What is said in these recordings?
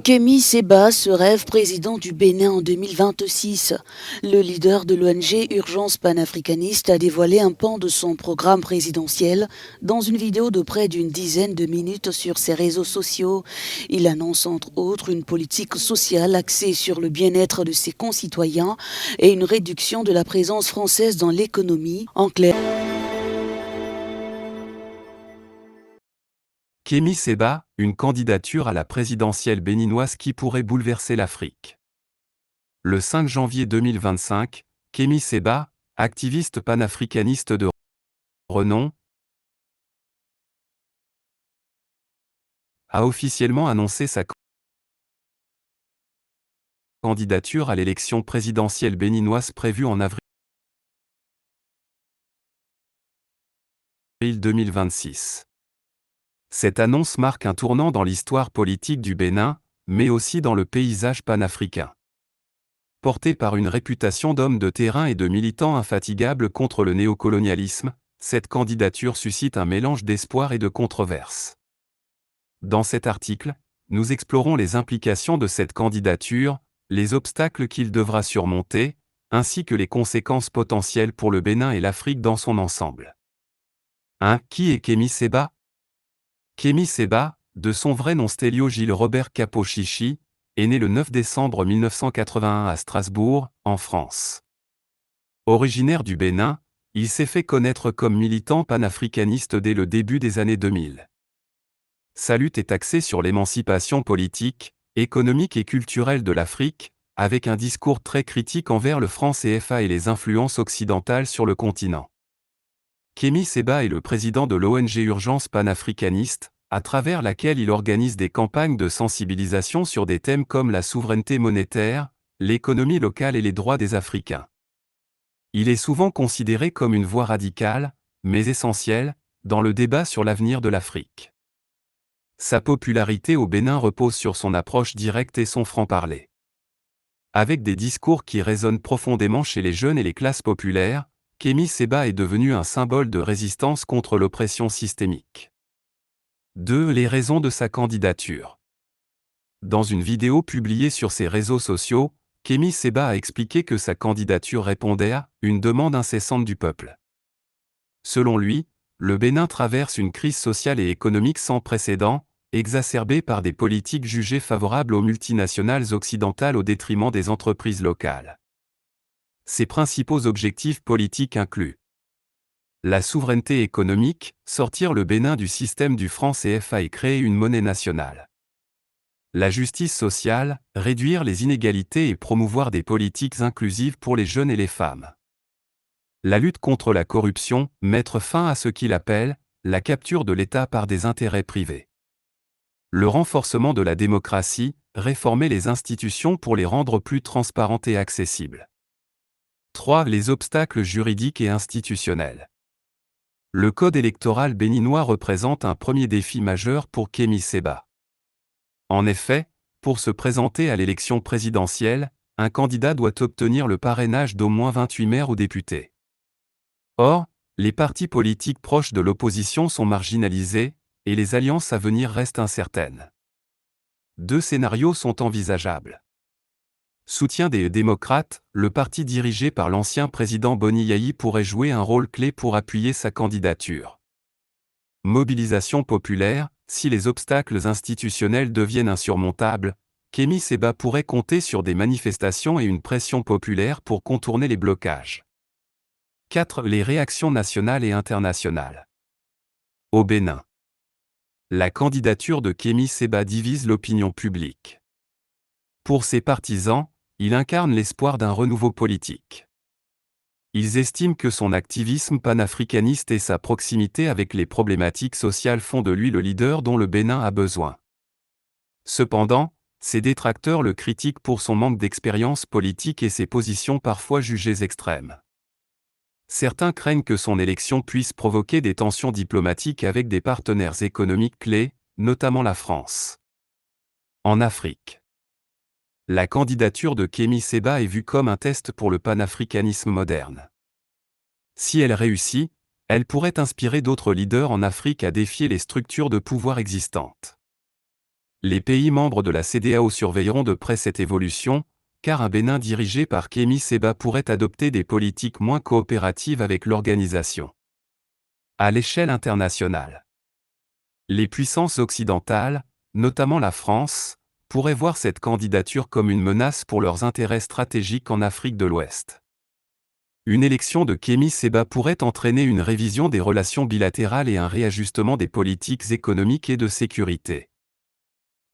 Kémy Séba se rêve président du Bénin en 2026. Le leader de l'ONG Urgence panafricaniste a dévoilé un pan de son programme présidentiel dans une vidéo de près d'une dizaine de minutes sur ses réseaux sociaux. Il annonce entre autres une politique sociale axée sur le bien-être de ses concitoyens et une réduction de la présence française dans l'économie. En clair, Kémy Séba, une candidature à la présidentielle béninoise qui pourrait bouleverser l'Afrique. Le 5 janvier 2025, Kémy Séba, activiste panafricaniste de renom, a officiellement annoncé sa candidature à l'élection présidentielle béninoise prévue en avril 2026. Cette annonce marque un tournant dans l'histoire politique du Bénin, mais aussi dans le paysage panafricain. Porté par une réputation d'homme de terrain et de militant infatigable contre le néocolonialisme, cette candidature suscite un mélange d'espoir et de controverse. Dans cet article, nous explorons les implications de cette candidature, les obstacles qu'il devra surmonter, ainsi que les conséquences potentielles pour le Bénin et l'Afrique dans son ensemble. 1. Qui est Kémy Séba ? Kémy Séba, de son vrai nom Stélio Gilles Robert Capo-Chichi, est né le 9 décembre 1981 à Strasbourg, en France. Originaire du Bénin, il s'est fait connaître comme militant panafricaniste dès le début des années 2000. Sa lutte est axée sur l'émancipation politique, économique et culturelle de l'Afrique, avec un discours très critique envers le franc CFA et les influences occidentales sur le continent. Kémy Séba est le président de l'ONG Urgence panafricaniste, à travers laquelle il organise des campagnes de sensibilisation sur des thèmes comme la souveraineté monétaire, l'économie locale et les droits des Africains. Il est souvent considéré comme une voix radicale, mais essentielle, dans le débat sur l'avenir de l'Afrique. Sa popularité au Bénin repose sur son approche directe et son franc-parler. Avec des discours qui résonnent profondément chez les jeunes et les classes populaires, Kémy Séba est devenu un symbole de résistance contre l'oppression systémique. 2. Les raisons de sa candidature. Dans une vidéo publiée sur ses réseaux sociaux, Kémy Séba a expliqué que sa candidature répondait à une demande incessante du peuple. Selon lui, le Bénin traverse une crise sociale et économique sans précédent, exacerbée par des politiques jugées favorables aux multinationales occidentales au détriment des entreprises locales. Ses principaux objectifs politiques incluent la souveraineté économique, sortir le Bénin du système du franc CFA et créer une monnaie nationale. La justice sociale, réduire les inégalités et promouvoir des politiques inclusives pour les jeunes et les femmes. La lutte contre la corruption, mettre fin à ce qu'il appelle la capture de l'État par des intérêts privés. Le renforcement de la démocratie, réformer les institutions pour les rendre plus transparentes et accessibles. 3. Les obstacles juridiques et institutionnels. Le code électoral béninois représente un premier défi majeur pour Kémy Séba. En effet, pour se présenter à l'élection présidentielle, un candidat doit obtenir le parrainage d'au moins 28 maires ou députés. Or, les partis politiques proches de l'opposition sont marginalisés, et les alliances à venir restent incertaines. 2 scénarios sont envisageables. Soutien des démocrates, le parti dirigé par l'ancien président Boni Yayi pourrait jouer un rôle clé pour appuyer sa candidature. Mobilisation populaire, si les obstacles institutionnels deviennent insurmontables, Kémy Séba pourrait compter sur des manifestations et une pression populaire pour contourner les blocages. 4. Les réactions nationales et internationales. Au Bénin. La candidature de Kémy Séba divise l'opinion publique. Pour ses partisans, il incarne l'espoir d'un renouveau politique. Ils estiment que son activisme panafricaniste et sa proximité avec les problématiques sociales font de lui le leader dont le Bénin a besoin. Cependant, ses détracteurs le critiquent pour son manque d'expérience politique et ses positions parfois jugées extrêmes. Certains craignent que son élection puisse provoquer des tensions diplomatiques avec des partenaires économiques clés, notamment la France. En Afrique. La candidature de Kémy Séba est vue comme un test pour le panafricanisme moderne. Si elle réussit, elle pourrait inspirer d'autres leaders en Afrique à défier les structures de pouvoir existantes. Les pays membres de la CEDEAO surveilleront de près cette évolution, car un Bénin dirigé par Kémi Séba pourrait adopter des politiques moins coopératives avec l'organisation. À l'échelle internationale, les puissances occidentales, notamment la France, pourraient voir cette candidature comme une menace pour leurs intérêts stratégiques en Afrique de l'Ouest. Une élection de Kémi Séba pourrait entraîner une révision des relations bilatérales et un réajustement des politiques économiques et de sécurité.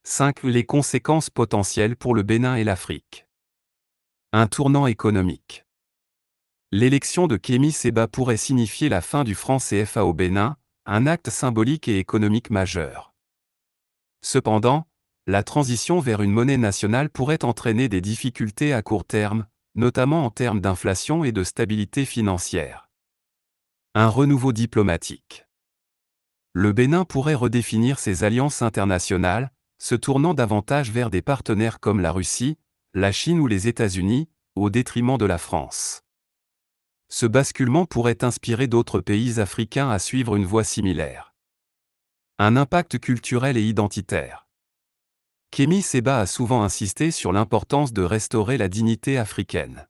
5. Les conséquences potentielles pour le Bénin et l'Afrique. Un tournant économique. L'élection de Kémi Séba pourrait signifier la fin du franc CFA au Bénin, un acte symbolique et économique majeur. Cependant, la transition vers une monnaie nationale pourrait entraîner des difficultés à court terme, notamment en termes d'inflation et de stabilité financière. Un renouveau diplomatique. Le Bénin pourrait redéfinir ses alliances internationales, se tournant davantage vers des partenaires comme la Russie, la Chine ou les États-Unis, au détriment de la France. Ce basculement pourrait inspirer d'autres pays africains à suivre une voie similaire. Un impact culturel et identitaire. Kémi Séba a souvent insisté sur l'importance de restaurer la dignité africaine.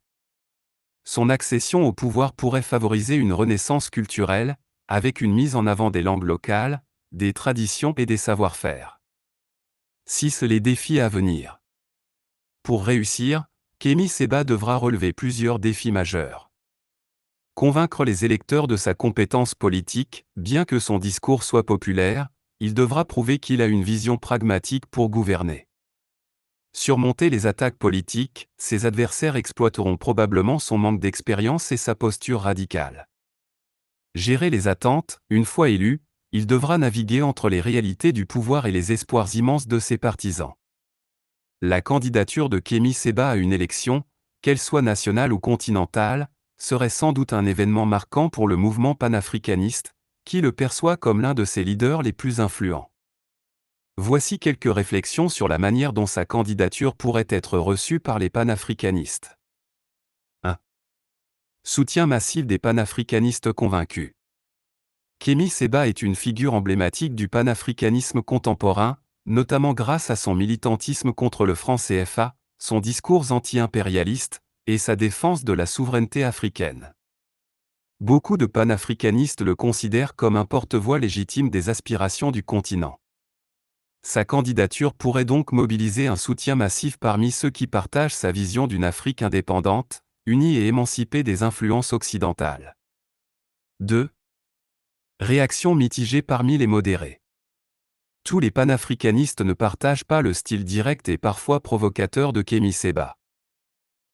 Son accession au pouvoir pourrait favoriser une renaissance culturelle, avec une mise en avant des langues locales, des traditions et des savoir-faire. 6. Les défis à venir. Pour réussir, Kémi Séba devra relever plusieurs défis majeurs. Convaincre les électeurs de sa compétence politique, bien que son discours soit populaire, il devra prouver qu'il a une vision pragmatique pour gouverner. Surmonter les attaques politiques, ses adversaires exploiteront probablement son manque d'expérience et sa posture radicale. Gérer les attentes, une fois élu, il devra naviguer entre les réalités du pouvoir et les espoirs immenses de ses partisans. La candidature de Kémi Séba à une élection, qu'elle soit nationale ou continentale, serait sans doute un événement marquant pour le mouvement panafricaniste, qui le perçoit comme l'un de ses leaders les plus influents. Voici quelques réflexions sur la manière dont sa candidature pourrait être reçue par les panafricanistes. 1. Soutien massif des panafricanistes convaincus. Kémi Séba est une figure emblématique du panafricanisme contemporain, notamment grâce à son militantisme contre le franc CFA, son discours anti-impérialiste, et sa défense de la souveraineté africaine. Beaucoup de panafricanistes le considèrent comme un porte-voix légitime des aspirations du continent. Sa candidature pourrait donc mobiliser un soutien massif parmi ceux qui partagent sa vision d'une Afrique indépendante, unie et émancipée des influences occidentales. 2. Réaction mitigée parmi les modérés. Tous les panafricanistes ne partagent pas le style direct et parfois provocateur de Kémi Séba.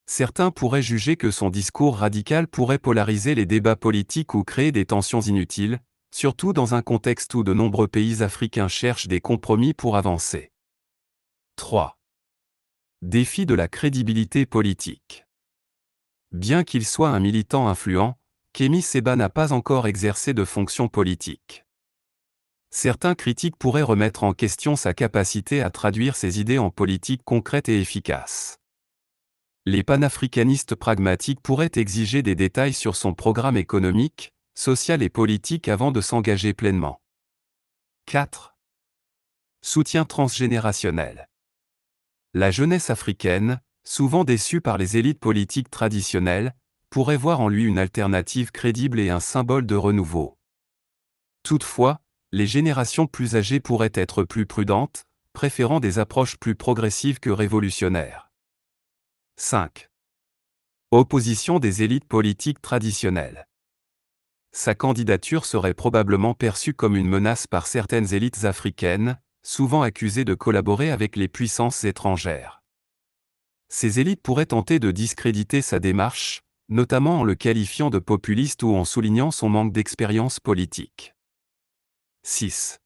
Certains pourraient juger que son discours radical pourrait polariser les débats politiques ou créer des tensions inutiles, surtout dans un contexte où de nombreux pays africains cherchent des compromis pour avancer. 3. Défi de la crédibilité politique. Bien qu'il soit un militant influent, Kémi Séba n'a pas encore exercé de fonction politique. Certains critiques pourraient remettre en question sa capacité à traduire ses idées en politique concrète et efficace. Les panafricanistes pragmatiques pourraient exiger des détails sur son programme économique, social et politique avant de s'engager pleinement. 4. Soutien transgénérationnel. La jeunesse africaine, souvent déçue par les élites politiques traditionnelles, pourrait voir en lui une alternative crédible et un symbole de renouveau. Toutefois, les générations plus âgées pourraient être plus prudentes, préférant des approches plus progressives que révolutionnaires. 5. Opposition des élites politiques traditionnelles. Sa candidature serait probablement perçue comme une menace par certaines élites africaines, souvent accusées de collaborer avec les puissances étrangères. Ces élites pourraient tenter de discréditer sa démarche, notamment en le qualifiant de populiste ou en soulignant son manque d'expérience politique. 6.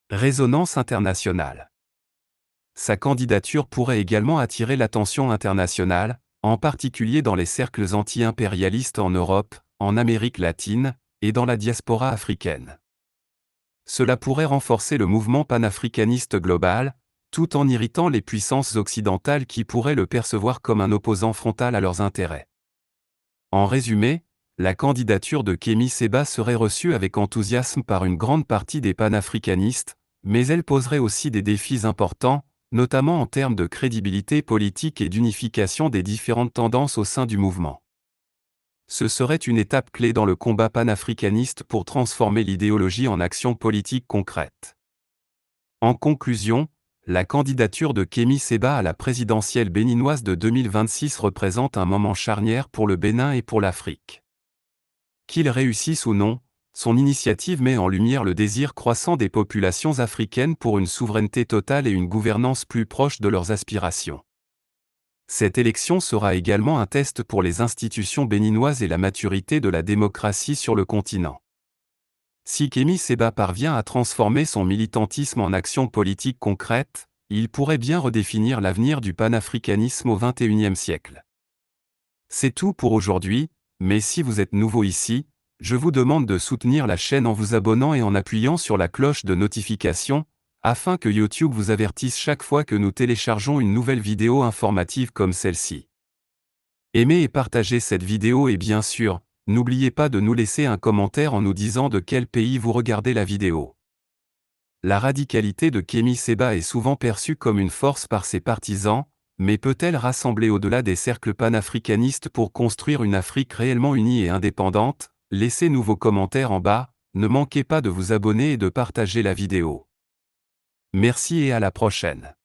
Résonance internationale. Sa candidature pourrait également attirer l'attention internationale, en particulier dans les cercles anti-impérialistes en Europe, en Amérique latine, et dans la diaspora africaine. Cela pourrait renforcer le mouvement panafricaniste global, tout en irritant les puissances occidentales qui pourraient le percevoir comme un opposant frontal à leurs intérêts. En résumé, la candidature de Kémi Séba serait reçue avec enthousiasme par une grande partie des panafricanistes, mais elle poserait aussi des défis importants, notamment en termes de crédibilité politique et d'unification des différentes tendances au sein du mouvement. Ce serait une étape clé dans le combat panafricaniste pour transformer l'idéologie en action politique concrète. En conclusion, la candidature de Kémi Séba à la présidentielle béninoise de 2026 représente un moment charnière pour le Bénin et pour l'Afrique. Qu'il réussisse ou non, son initiative met en lumière le désir croissant des populations africaines pour une souveraineté totale et une gouvernance plus proche de leurs aspirations. Cette élection sera également un test pour les institutions béninoises et la maturité de la démocratie sur le continent. Si Kémi Séba parvient à transformer son militantisme en action politique concrète, il pourrait bien redéfinir l'avenir du panafricanisme au XXIe siècle. C'est tout pour aujourd'hui, mais si vous êtes nouveau ici, je vous demande de soutenir la chaîne en vous abonnant et en appuyant sur la cloche de notification, afin que YouTube vous avertisse chaque fois que nous téléchargeons une nouvelle vidéo informative comme celle-ci. Aimez et partagez cette vidéo et bien sûr, n'oubliez pas de nous laisser un commentaire en nous disant de quel pays vous regardez la vidéo. La radicalité de Kémi Séba est souvent perçue comme une force par ses partisans, mais peut-elle rassembler au-delà des cercles panafricanistes pour construire une Afrique réellement unie et indépendante? Laissez-nous vos commentaires en bas, ne manquez pas de vous abonner et de partager la vidéo. Merci et à la prochaine.